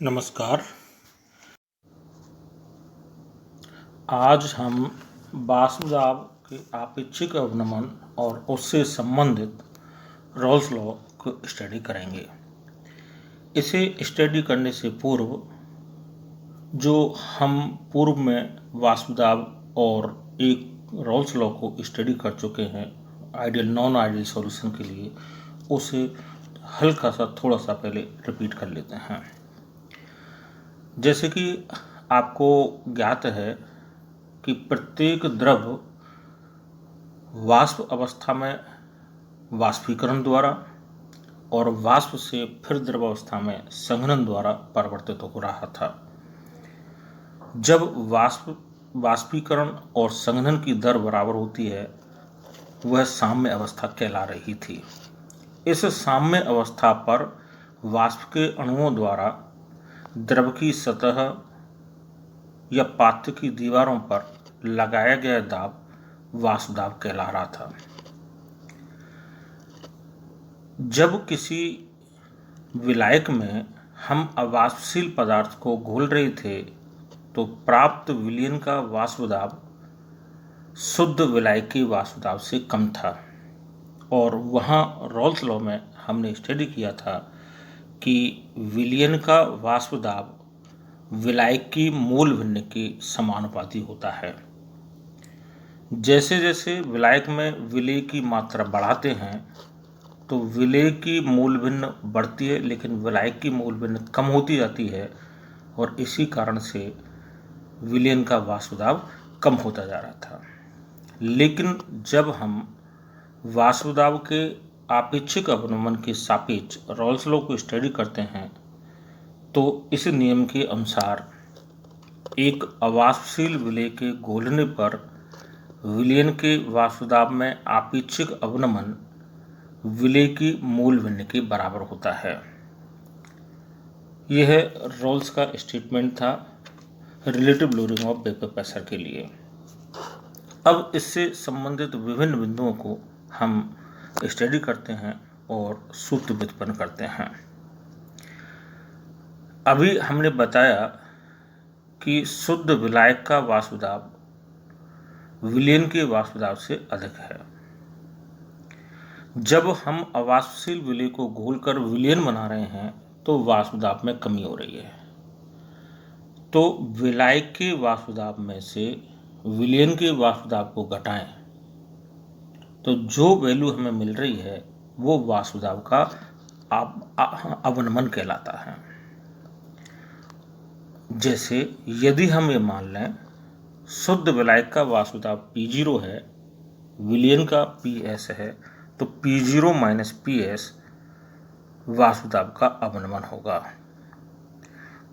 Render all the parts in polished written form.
नमस्कार। आज हम वासुदेव के आपेक्षिक अवनमन और उससे संबंधित रॉल्स लॉ को स्टडी करेंगे। इसे स्टडी करने से पूर्व जो हम पूर्व में वासुदेव और एक रॉल्स लॉ को स्टडी कर चुके हैं आइडियल नॉन आइडियल सॉल्यूशन के लिए, उसे हल्का सा थोड़ा सा पहले रिपीट कर लेते हैं। जैसे कि आपको ज्ञात है कि प्रत्येक द्रव वाष्प अवस्था में वाष्पीकरण द्वारा और वाष्प से फिर द्रव अवस्था में संघनन द्वारा परिवर्तित हो रहा था। जब वाष्पीकरण और संघनन की दर बराबर होती है, वह साम्य अवस्था कहला रही थी। इस साम्य अवस्था पर वाष्प के अणुओं द्वारा द्रव की सतह या पात्र की दीवारों पर लगाया गया दाब वासुदाब कहला रहा था। जब किसी विलायक में हम अवाष्पशील पदार्थ को घोल रहे थे तो प्राप्त विलयन का वाष्पदाब शुद्ध विलायकी वाष्पदाब से कम था, और वहाँ रॉल्स लॉ में हमने स्टडी किया था कि विलयन का वाष्पदाब विलायक की मूल भिन्न के समानुपाती होता है। जैसे जैसे विलायक में विलेय की मात्रा बढ़ाते हैं तो विलेय की मूल भिन्न बढ़ती है, लेकिन विलायक की मूल भिन्न कम होती जाती है, और इसी कारण से विलयन का वाष्पदाब कम होता जा रहा था। लेकिन जब हम वाष्पदाब के आपेक्षिक अवनमन के सापेक्ष रॉल्स लॉ को स्टडी करते हैं तो इस नियम के अनुसार एक अवाष्पशील विलेय के घोलने पर विलयन के वाष्पदाब में आपेक्षिक अवनमन विलेय की मूल भिन्न के बराबर होता है। यह रॉल्स का स्टेटमेंट था relative loading of vapour pressure के लिए। अब इससे संबंधित विभिन्न बिंदुओं को हम स्टडी करते हैं और सूत्र व्युत्पन्न करते हैं। अभी हमने बताया कि शुद्ध विलायक का वाष्पदाब विलयन के वाष्पदाब से अधिक है। जब हम अवाष्पशील विलेय को घोलकर विलयन बना रहे हैं तो वाष्पदाब में कमी हो रही है। तो विलायक के वाष्पदाब में से विलयन के वाष्पदाब को घटाएं तो जो वैल्यू हमें मिल रही है वो वाष्पदाब का अवनमन कहलाता है। जैसे यदि हम ये मान लें शुद्ध विलायक का वाष्पदाब P0 है, विलयन का PS है, तो P0 माइनस PS वाष्पदाब का अवनमन होगा।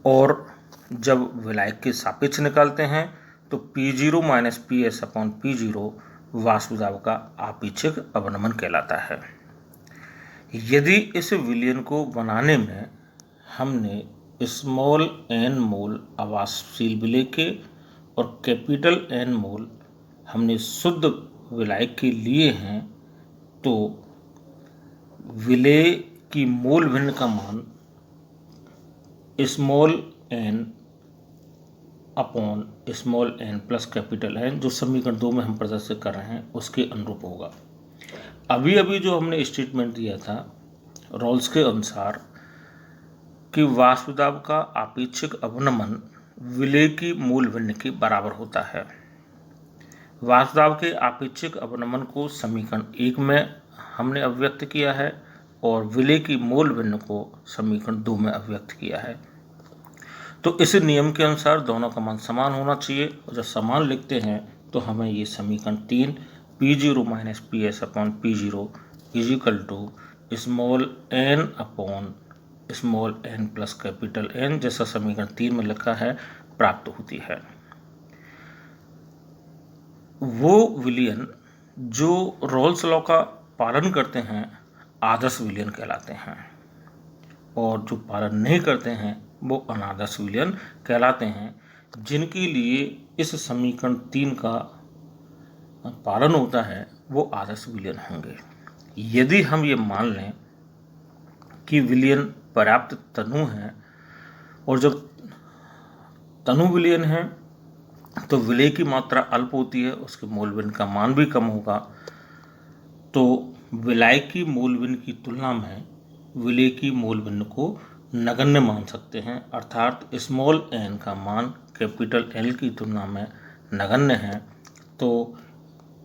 और जब विलायक के सापेक्ष निकालते हैं तो P0 minus PS upon P0 वाष्पदाब का आपेक्षिक अवनमन कहलाता है। यदि इस विलयन को बनाने में हमने स्मॉल n मोल अवाष्पशील विलेय के और कैपिटल N मोल हमने शुद्ध विलायक के लिए हैं, तो विलेय की मूल भिन्न का मान small n upon small n plus capital N, जो समीकरण 2 में हम प्रदर्शित कर रहे हैं, उसके अनुरूप होगा। अभी अभी जो हमने स्टेटमेंट दिया था रॉल्स के अनुसार कि वाष्पदाब का आपेक्षिक अवनमन विलेय की मूल भिन्न के बराबर होता है। वाष्पदाब के आपेक्षिक अवनमन को समीकरण 1 में हमने अभिव्यक्त किया है और विलेय की मूल भिन्न को समीकरण 2 में अभिव्यक्त किया है। तो इस नियम के अनुसार दोनों का मान समान होना चाहिए, और जब समान लिखते हैं तो हमें ये समीकरण 3 P0 minus PS upon P0 is equal to small n upon small n plus capital N, जैसा समीकरण 3 में लिखा है, प्राप्त होती है। वो विलयन जो रॉल्स लॉ का पालन करते हैं आदर्श विलयन कहलाते हैं, और जो पालन नहीं करते हैं वो अनादर्श विलयन कहलाते हैं। जिनके लिए इस समीकरण 3 का पालन होता है वो आदर्श विलयन होंगे। यदि हम ये मान लें कि विलयन पर्याप्त तनु है और जब तनु विलयन है तो विलय की मात्रा अल्प होती है, उसके मोलविन का मान भी कम होगा। तो विलय की मोलविन की तुलना में विलय की मोलविन को नगण्य मान सकते हैं, अर्थात स्मॉल एन का मान कैपिटल एल की तुलना में नगण्य है। तो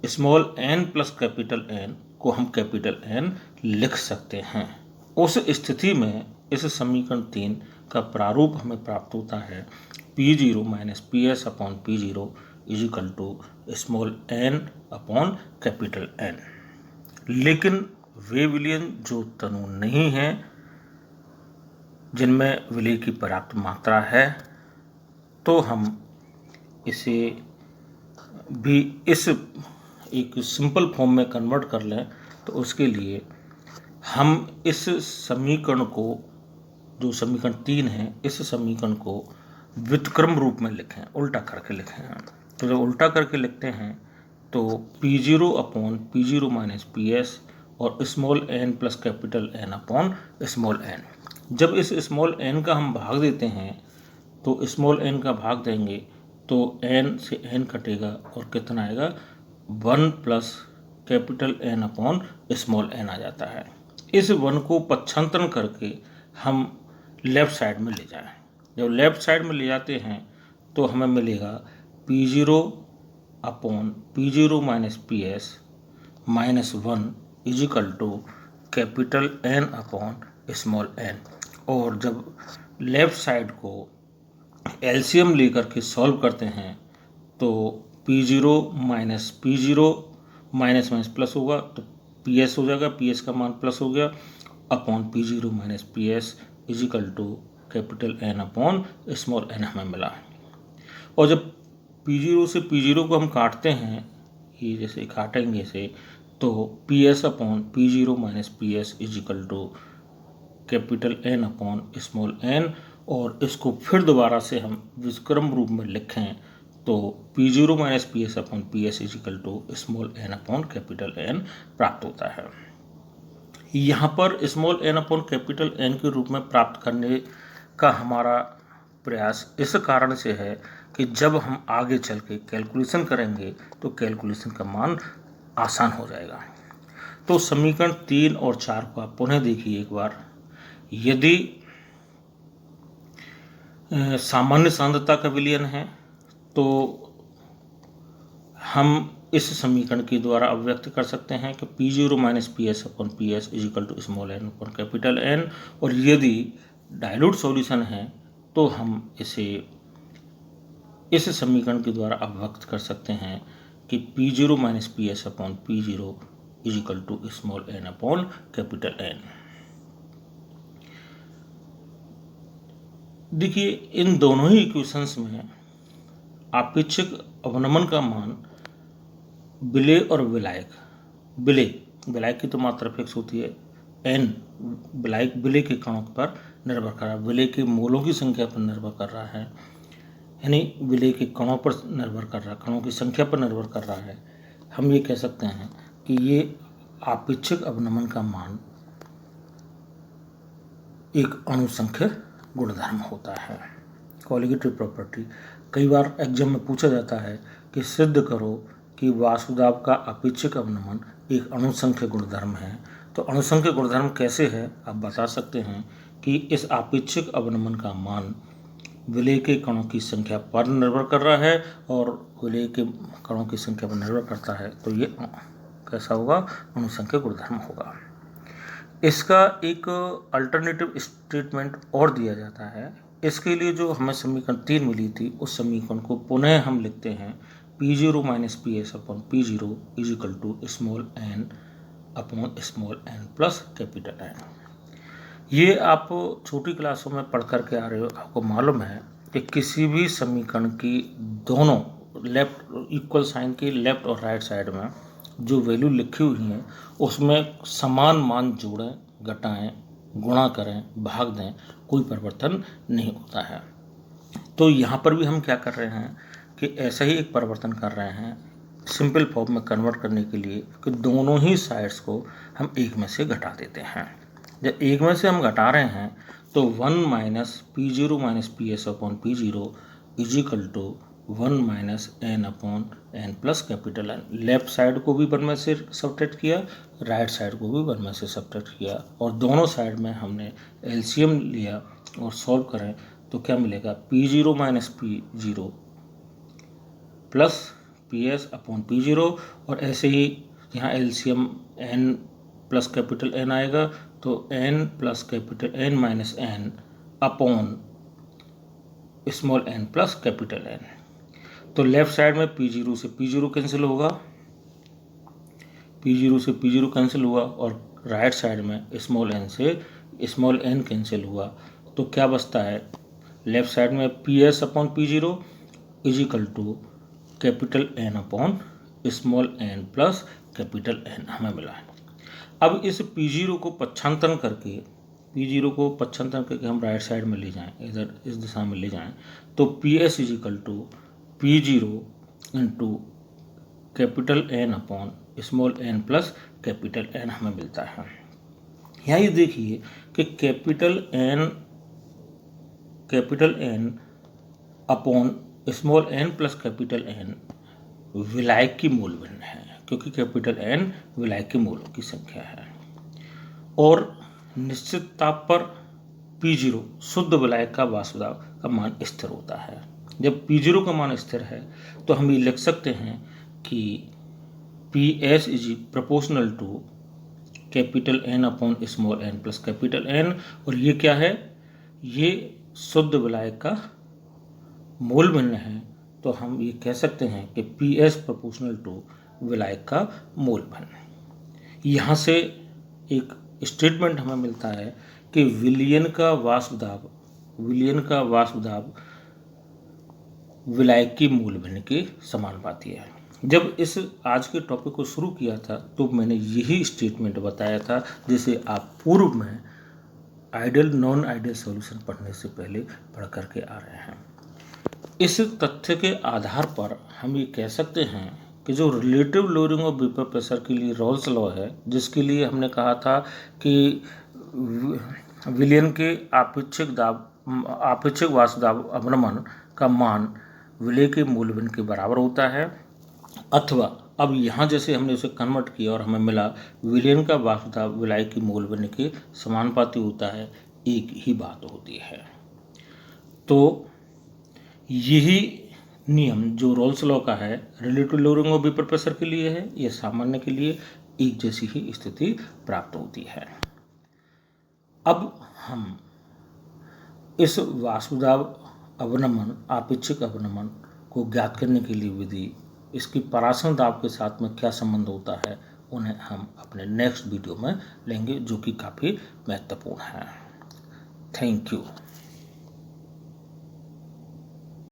small N plus capital N को हम कैपिटल एन लिख सकते हैं। उस स्थिति में इस समीकरण 3 का प्रारूप हमें प्राप्त होता है P0 minus PS upon P0 is equal to small N upon capital N. लेकिन वे विलयन जो तनु नहीं हैं, जिनमें विलय की पर्याप्त मात्रा है, तो हम इसे भी इस एक सिंपल फॉर्म में कन्वर्ट कर लें। तो उसके लिए हम इस समीकरण को, जो समीकरण 3 है, इस समीकरण को व्युत्क्रम रूप में लिखें, उल्टा करके लिखें। तो जब उल्टा करके लिखते हैं तो P0 upon P0 minus PS और small N plus capital N upon small N. जब इस स्मॉल एन का हम भाग देते हैं तो स्मॉल एन का भाग देंगे तो एन से एन कटेगा और कितना आएगा, 1 plus capital N upon small N आ जाता है। इस 1 को पक्षांतरण करके हम लेफ्ट साइड में ले जाएं। जब लेफ्ट साइड में ले जाते हैं तो हमें मिलेगा P0 upon P0 minus PS minus 1 is equal to capital N upon small N. और जब लेफ्ट साइड को एलसीएम लेकर के सॉल्व करते हैं तो P0 minus P0 minus minus plus होगा तो PS हो जाएगा, PS का मान प्लस हो गया, upon P0 minus PS is equal to capital N upon small N हमें मिला। और जब P0 से P0 को हम काटते हैं, ये जैसे काटेंगे इसे, तो PS upon P0 minus PS is equal to capital N upon small N. और इसको फिर दोबारा से हम व्युत्क्रम रूप में लिखें तो P0 minus PS upon PS is equal to small N upon capital N प्राप्त होता है। यहाँ पर small N upon capital N के रूप में प्राप्त करने का हमारा प्रयास इस कारण से है कि जब हम आगे चल के कैलकुलेशन करेंगे तो कैलकुलेशन का मान आसान हो जाएगा। तो समीकरण 3 और 4 को आप पुनः देखिए एक बार। यदि सामान्य सांद्रता का विलयन है तो हम इस समीकरण के द्वारा अभिव्यक्त कर सकते हैं कि P0 minus PS upon PS is equal to small N upon capital N. और यदि डाइल्यूट सॉल्यूशन है तो हम इसे इस समीकरण के द्वारा अभिव्यक्त कर सकते हैं कि P0 minus PS upon P0 is equal to small N upon capital N. देखिए, इन दोनों ही इक्वेशंस में आपेक्षिक अवनमन का मान विलय और विलायक, विलय की तो मात्रा फिक्स होती है, एन विलय के कणों पर निर्भर कर रहा है, विलय के मोलों की संख्या पर निर्भर कर रहा है, यानी विलय के कणों पर निर्भर कर रहा है, कणों की संख्या पर निर्भर कर रहा है। हम ये कह सकते हैं कि ये आपेक्षिक अवनमन का मान एक अणुसंख्य गुणधर्म होता है, कॉलिगेटिव प्रॉपर्टी। कई बार एग्जाम में पूछा जाता है कि सिद्ध करो कि वासुदाब का आपेक्षिक अवनमन एक अणुसंख्य गुणधर्म है। तो अणुसंख्य गुणधर्म कैसे है, आप बता सकते हैं कि इस आपेक्षिक अवनमन का मान विलय के कणों की संख्या पर निर्भर कर रहा है और विलय के कणों की संख्या पर निर्भर करता है। तो ये कैसा होगा, अणुसंख्य गुणधर्म होगा। इसका एक अल्टरनेटिव स्टेटमेंट और दिया जाता है। इसके लिए जो हमें समीकरण 3 मिली थी, उस समीकरण को पुनः हम लिखते हैं P0 minus PS upon P0 is equal to small N upon small N plus capital N. ये आप छोटी क्लासों में पढ़ करके आ रहे हो, आपको मालूम है कि किसी भी समीकरण की दोनों लेफ्ट इक्वल साइन की लेफ्ट और राइट साइड में जो वैल्यू लिखी हुई हैं उसमें समान मान जोड़ें, घटाएं, गुणा करें, भाग दें, कोई परिवर्तन नहीं होता है। तो यहाँ पर भी हम क्या कर रहे हैं कि ऐसा ही एक परिवर्तन कर रहे हैं सिंपल फॉर्म में कन्वर्ट करने के लिए कि दोनों ही साइड्स को हम एक में से घटा देते हैं। जब एक में से हम घटा रहे हैं तो 1 minus P zero minus P S upon P zero is equal to 1 minus N upon N plus capital N. Left side को भी 1 में से सब्ट्रैक्ट किया, राइट साइड को भी 1 में से सब्ट्रैक्ट किया और दोनों साइड में हमने एलसीएम लिया और सॉल्व करें तो क्या मिलेगा, P zero minus P zero plus P S upon P zero. और ऐसे ही यहाँ LCM N plus capital N आएगा तो N plus capital N minus N upon small N plus capital N. तो लेफ्ट साइड में पी जीरो से P zero cancel होगा, पी जीरो से पी जीरो कैंसिल हुआ और राइट साइड में स्मॉल एन से स्मॉल एन कैंसिल हुआ तो क्या बचता है, लेफ्ट साइड में P S upon P zero is equal to capital N upon small N plus capital N हमें मिला है। अब इस पी जीरो को पक्षांतरण करके, पी जीरो को पक्षांतरण करके हम राइट साइड में ले जाएं, इधर इस दिशा में ले जाएं तो P S is equal to P zero into capital N upon small N plus capital N हमें मिलता है। यहाँ ये देखिए कि capital N upon small N plus capital N विलायक की मूल भिन्न है, क्योंकि कैपिटल एन विलायक के मूलों की संख्या है और निश्चित ताप पर पी जीरो शुद्ध विलायक का वाष्प दाब का मान स्थिर होता है। जब पी जीरो का मान स्थिर है तो हम ये लिख सकते हैं कि P S is proportional to capital N upon small N plus capital N. और ये क्या है, ये शुद्ध विलायक का मूल भिन्न है तो हम ये कह सकते हैं कि पी एस प्रोपोर्शनल टू विलायक का मूल भिन्न। यहाँ से एक स्टेटमेंट हमें मिलता है कि विलयन का वाष्प दाब विलायक की मूल भिन्न के समानुपाती है। जब इस आज के टॉपिक को शुरू किया था तो मैंने यही स्टेटमेंट बताया था जिसे आप पूर्व में आइडियल नॉन आइडियल सॉल्यूशन पढ़ने से पहले पढ़ करके आ रहे हैं। इस तथ्य के आधार पर हम ये कह सकते हैं कि जो relative lowering of vapour pressure के लिए रॉल्स लॉ है, जिसके लिए हमने कहा था कि विलयन के आपेक्षिक वाष्प दाब अवनमन का मान विलय के मूल भिन्न के बराबर होता है, अथवा अब यहाँ जैसे हमने उसे कन्वर्ट किया और हमें मिला विलयन का वाष्प दाब विलय की मूल भिन्न के समानुपाती होता है, एक ही बात होती है। तो यही नियम जो रॉल्स लॉ का है relative lowering of vapour pressure के लिए है, यह सामान्य के लिए एक जैसी ही स्थिति प्राप्त होती है। अब हम इस वाष्प दाब अवनमन आपेक्षिक अवनमन को ज्ञात करने के लिए विधि, इसकी परासरण दाब के साथ में क्या संबंध होता है, उन्हें हम अपने नेक्स्ट वीडियो में लेंगे जो कि काफ़ी महत्वपूर्ण है। Thank you.